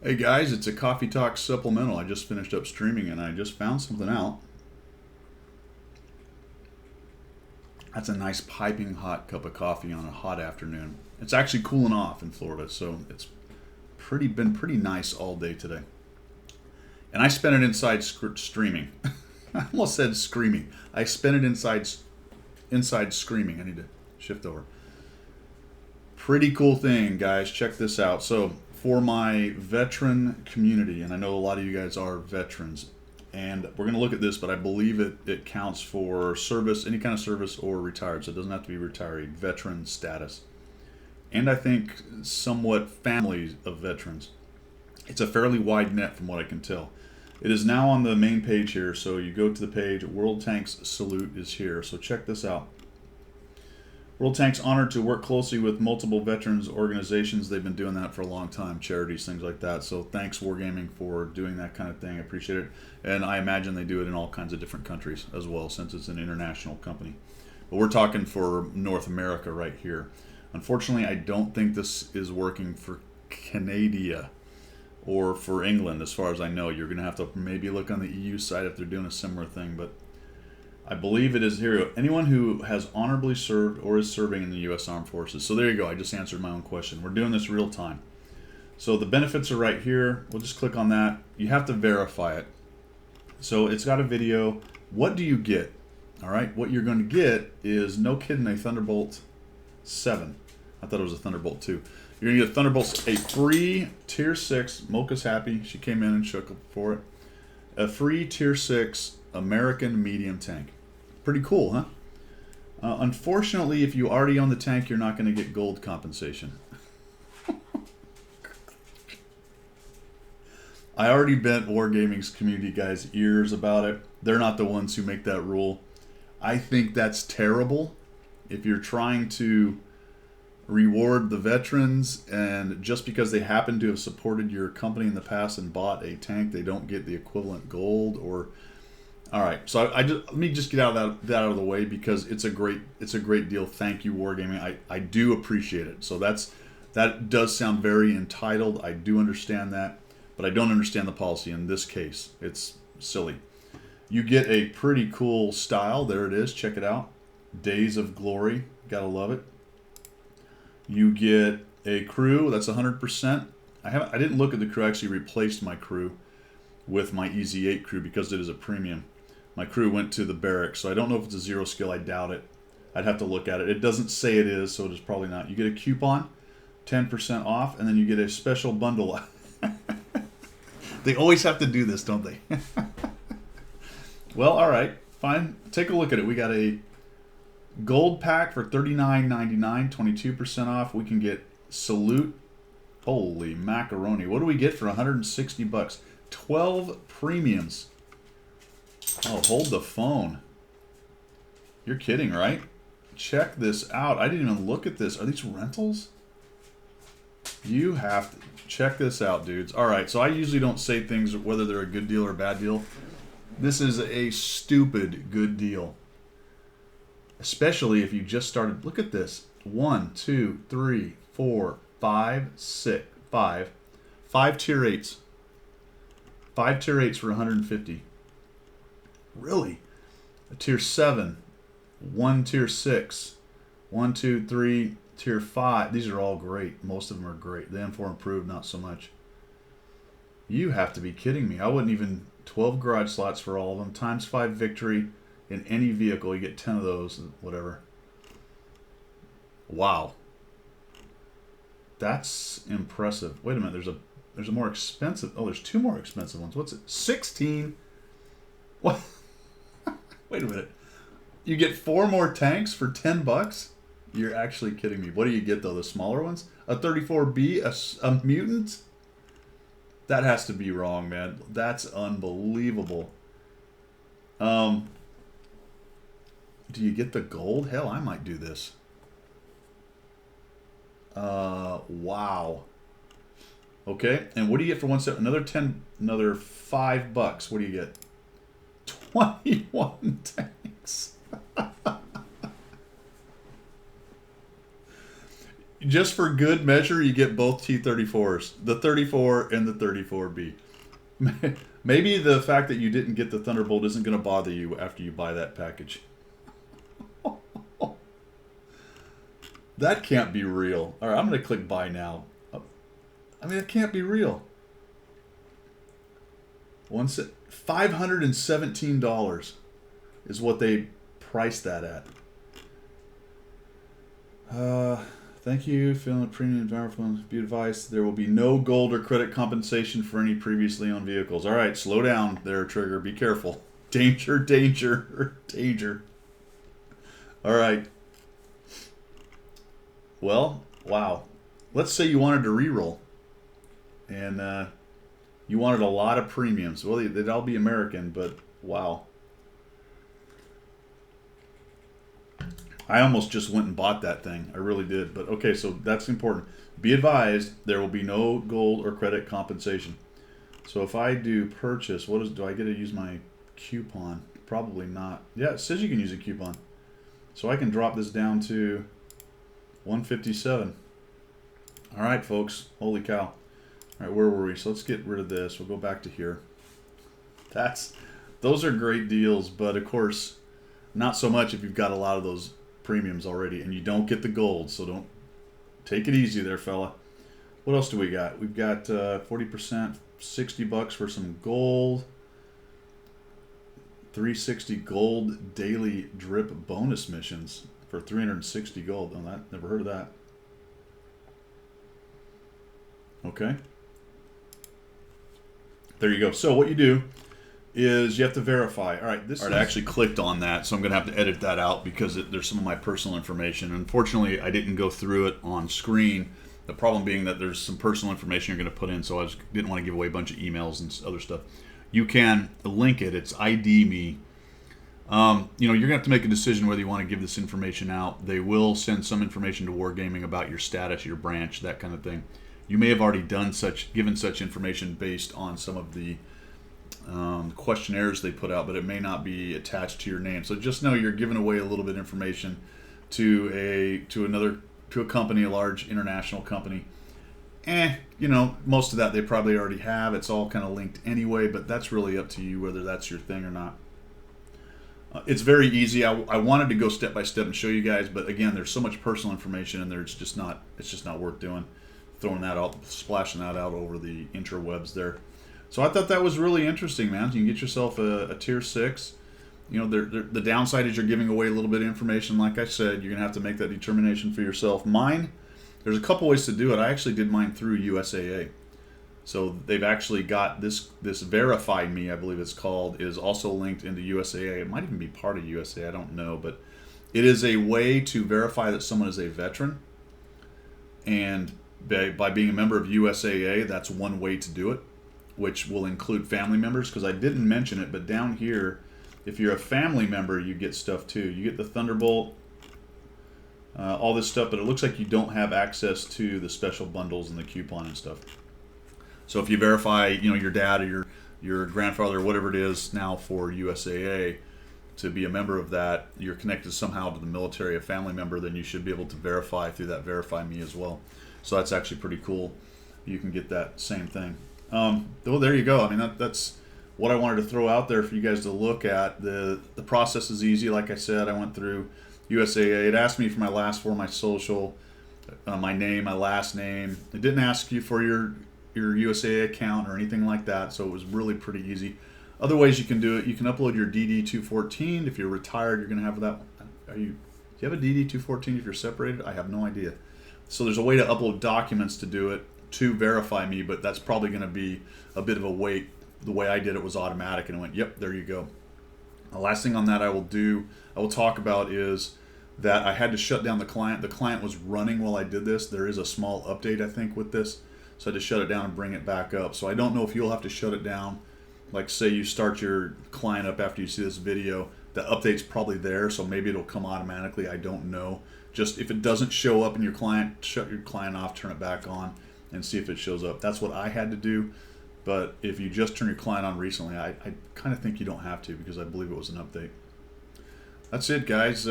Hey guys, it's a Coffee Talk supplemental. I just finished up streaming and I just found something out. That's a nice piping hot cup of coffee on a hot afternoon. It's actually cooling off in Florida, so it's been pretty nice all day today. And I spent it inside streaming. I almost said screaming. I spent it inside screaming. I need to shift over. Pretty cool thing, guys. Check this out. So for my veteran community, and I know a lot of you guys are veterans, and we're going to look at this, but I believe it counts for service, any kind of service, or retired, so it doesn't have to be retiree, veteran status. And I think somewhat families of veterans. It's a fairly wide net from what I can tell. It is now on the main page here, so you go to the page, World Tanks Salute is here, so check this out. World Tank's honored to work closely with multiple veterans organizations. They've been doing that for a long time, charities, things like that. So thanks, Wargaming, for doing that kind of thing. I appreciate it. And I imagine they do it in all kinds of different countries as well, since it's an international company. But we're talking for North America right here. Unfortunately, I don't think this is working for Canada or for England, as far as I know. You're going to have to maybe look on the EU side if they're doing a similar thing, but I believe it is here. Anyone who has honorably served or is serving in the U.S. Armed Forces. So there you go. I just answered my own question. We're doing this real time. So the benefits are right here. We'll just click on that. You have to verify it. So it's got a video. What do you get? All right. What you're going to get is, no kidding, a Thunderbolt 7. I thought it was a Thunderbolt 2. You're going to get a Thunderbolt, a free Tier 6. Mocha's happy. She came in and shook up for it. A free Tier 6 American medium tank. Pretty cool, huh? Unfortunately, if you already own the tank, you're not going to get gold compensation. I already bent Wargaming's community guys' ears about it. They're not the ones who make that rule. I think that's terrible. If you're trying to reward the veterans, and just because they happen to have supported your company in the past and bought a tank, they don't get the equivalent gold or... All right, so let me just get that out of the way, because it's a great deal. Thank you, Wargaming. I do appreciate it. So that does sound very entitled. I do understand that, but I don't understand the policy in this case. It's silly. You get a pretty cool style. There it is. Check it out. Days of Glory. Gotta love it. You get a crew. That's 100%. I didn't look at the crew. I actually replaced my crew with my EZ8 crew because it is a premium. My crew went to the barracks, so I don't know if it's a 0 skill. I doubt it. I'd have to look at it. It doesn't say it is, so it is probably not. You get a coupon, 10% off, and then you get a special bundle. They always have to do this, don't they? Well, all right, fine. Take a look at it. We got a gold pack for $39.99, 22% off. We can get Salute. Holy macaroni. What do we get for 160 bucks? 12 premiums. Oh, hold the phone. You're kidding, right? Check this out. I didn't even look at this. Are these rentals? You have to check this out, dudes. All right, so I usually don't say things whether they're a good deal or a bad deal. This is a stupid good deal. Especially if you just started. Look at this. 1, 2, 3, 4, 5, 6, 5. 5 tier 8s. 5 tier 8s for 150. Really? A tier 7. 1 tier 6. 1, 2, 3, tier 5. These are all great. Most of them are great. The M4 improved, not so much. You have to be kidding me. I wouldn't even... 12 garage slots for all of them. Times 5 victory in any vehicle. You get 10 of those. Whatever. Wow. That's impressive. Wait a minute. There's a more expensive... Oh, there's 2 more expensive ones. What's it? 16? What? Wait a minute. You get 4 more tanks for 10 bucks? You're actually kidding me. What do you get, though? The smaller ones? A 34B? A mutant? That has to be wrong, man. That's unbelievable. Do you get the gold? Hell, I might do this. Wow. Okay, and what do you get for one set? Another 5 bucks. What do you get? 21 tanks. just for good measure, you get both T-34s, the 34 and the 34B. Maybe the fact that you didn't get the Thunderbolt isn't going to bother you after you buy that package. That can't be real. All right, I'm going to click buy now. I mean, it can't be real. $517 is what they priced that at. Thank you. Feeling a premium environmental be advised. There will be no gold or credit compensation for any previously owned vehicles. All right, slow down there, Trigger. Be careful. Danger, danger, danger. All right. Well, wow. Let's say you wanted to re-roll. And you wanted a lot of premiums. Well, they'd all be American, but wow. I almost just went and bought that thing. I really did. But okay, so that's important. Be advised, there will be no gold or credit compensation. So if I do purchase, do I get to use my coupon? Probably not. Yeah, it says you can use a coupon. So I can drop this down to 157. All right, folks. Holy cow. All right, where were we? So let's get rid of this. We'll go back to here. Those are great deals, but of course, not so much if you've got a lot of those premiums already and you don't get the gold. So don't take it easy there, fella. What else do we got? We've got 40%, $60 for some gold. 360 gold daily drip bonus missions for 360 gold. Oh, that never heard of that. Okay. There you go. So what you do is you have to verify. All right, I actually clicked on that, so I'm going to have to edit that out because there's some of my personal information. Unfortunately, I didn't go through it on screen. The problem being that there's some personal information you're going to put in, so I didn't want to give away a bunch of emails and other stuff. You can link it. It's ID me. You're going to have to make a decision whether you want to give this information out. They will send some information to Wargaming about your status, your branch, that kind of thing. You may have already given such information based on some of the questionnaires they put out, but it may not be attached to your name. So just know you're giving away a little bit of information to a company, a large international company. Most of that they probably already have. It's all kind of linked anyway, but that's really up to you whether that's your thing or not. It's very easy. I wanted to go step by step and show you guys, but again, there's so much personal information in there. It's just not worth doing. Throwing that out, splashing that out over the interwebs there. So I thought that was really interesting, man. You can get yourself a tier 6. The downside is you're giving away a little bit of information. Like I said, you're going to have to make that determination for yourself. Mine, there's a couple ways to do it. I actually did mine through USAA. So they've actually got this Verify Me, I believe it's called, is also linked into USAA. It might even be part of USAA, I don't know. But it is a way to verify that someone is a veteran. And by being a member of USAA, that's one way to do it, which will include family members, because I didn't mention it, but down here, if you're a family member, you get stuff too. You get the Thunderbolt, all this stuff, but it looks like you don't have access to the special bundles and the coupon and stuff. So if you verify, your dad or your grandfather or whatever it is now for USAA, to be a member of that, you're connected somehow to the military, a family member, then you should be able to verify through that Verify Me as well. So that's actually pretty cool. You can get that same thing. Well, there you go. I mean, that's what I wanted to throw out there for you guys to look at. The process is easy. Like I said, I went through USAA. It asked me for my last four, my social, my name, my last name. It didn't ask you for your USAA account or anything like that, so it was really pretty easy. Other ways you can do it, you can upload your DD-214. If you're retired, you're going to have that. Do you have a DD-214 if you're separated? I have no idea. So there's a way to upload documents to do it to Verify Me, but that's probably going to be a bit of a wait. The way I did it was automatic, and it went, yep, there you go. The last thing on that I will talk about is that I had to shut down the client. The client was running while I did this. There is a small update, I think, with this. So I had to shut it down and bring it back up. So I don't know if you'll have to shut it down. Like, say you start your client up after you see this video. The update's probably there, so maybe it'll come automatically. I don't know. Just if it doesn't show up in your client, shut your client off, turn it back on, and see if it shows up. That's what I had to do. But if you just turn your client on recently, I kind of think you don't have to, because I believe it was an update. That's it, guys.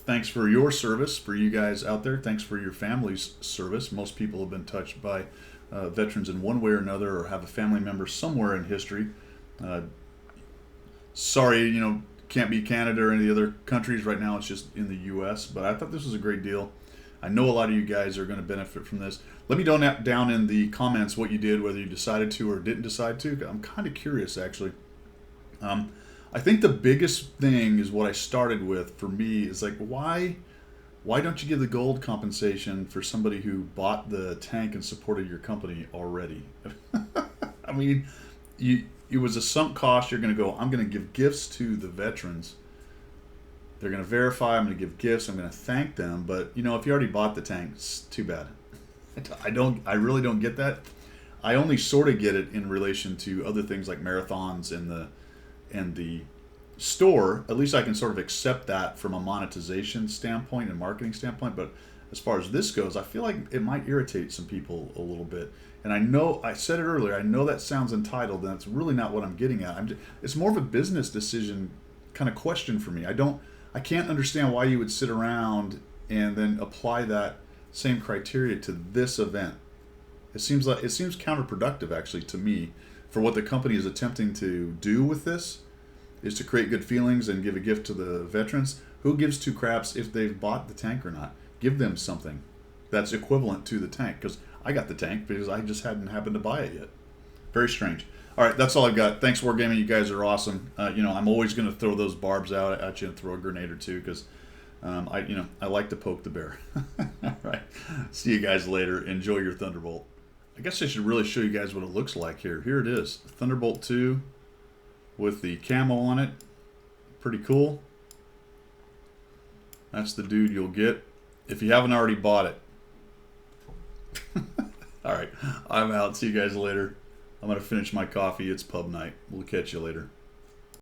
thanks for your service, for you guys out there. Thanks for your family's service. Most people have been touched by veterans in one way or another, or have a family member somewhere in history. Uh, Sorry, can't be Canada or any of the other countries right now. It's just in the U.S. But I thought this was a great deal. I know a lot of you guys are going to benefit from this. Let me know down in the comments what you did, whether you decided to or didn't decide to. I'm kind of curious, actually. I think the biggest thing is what I started with for me is like, why don't you give the gold compensation for somebody who bought the tank and supported your company already? I mean, it was a sunk cost. You're going to go, I'm going to give gifts to the veterans. They're going to verify. I'm going to give gifts. I'm going to thank them. But if you already bought the tank, it's too bad. I really don't get that. I only sort of get it in relation to other things like marathons and the store. At least I can sort of accept that from a monetization standpoint and marketing standpoint. But as far as this goes, I feel like it might irritate some people a little bit. And I know, I said it earlier, I know that sounds entitled, and that's really not what I'm getting at. It's more of a business decision kind of question for me. I can't understand why you would sit around and then apply that same criteria to this event. It seems counterproductive, actually, to me, for what the company is attempting to do with this, is to create good feelings and give a gift to the veterans. Who gives two craps if they've bought the tank or not? Give them something that's equivalent to the tank, because I got the tank because I just hadn't happened to buy it yet. Very strange. All right, that's all I've got. Thanks, Wargaming. You guys are awesome. I'm always going to throw those barbs out at you and throw a grenade or two because I like to poke the bear. All right. See you guys later. Enjoy your Thunderbolt. I guess I should really show you guys what it looks like here. Here it is. Thunderbolt 2 with the camo on it. Pretty cool. That's the dude you'll get if you haven't already bought it. All right. I'm out. See you guys later. I'm going to finish my coffee. It's pub night. We'll catch you later.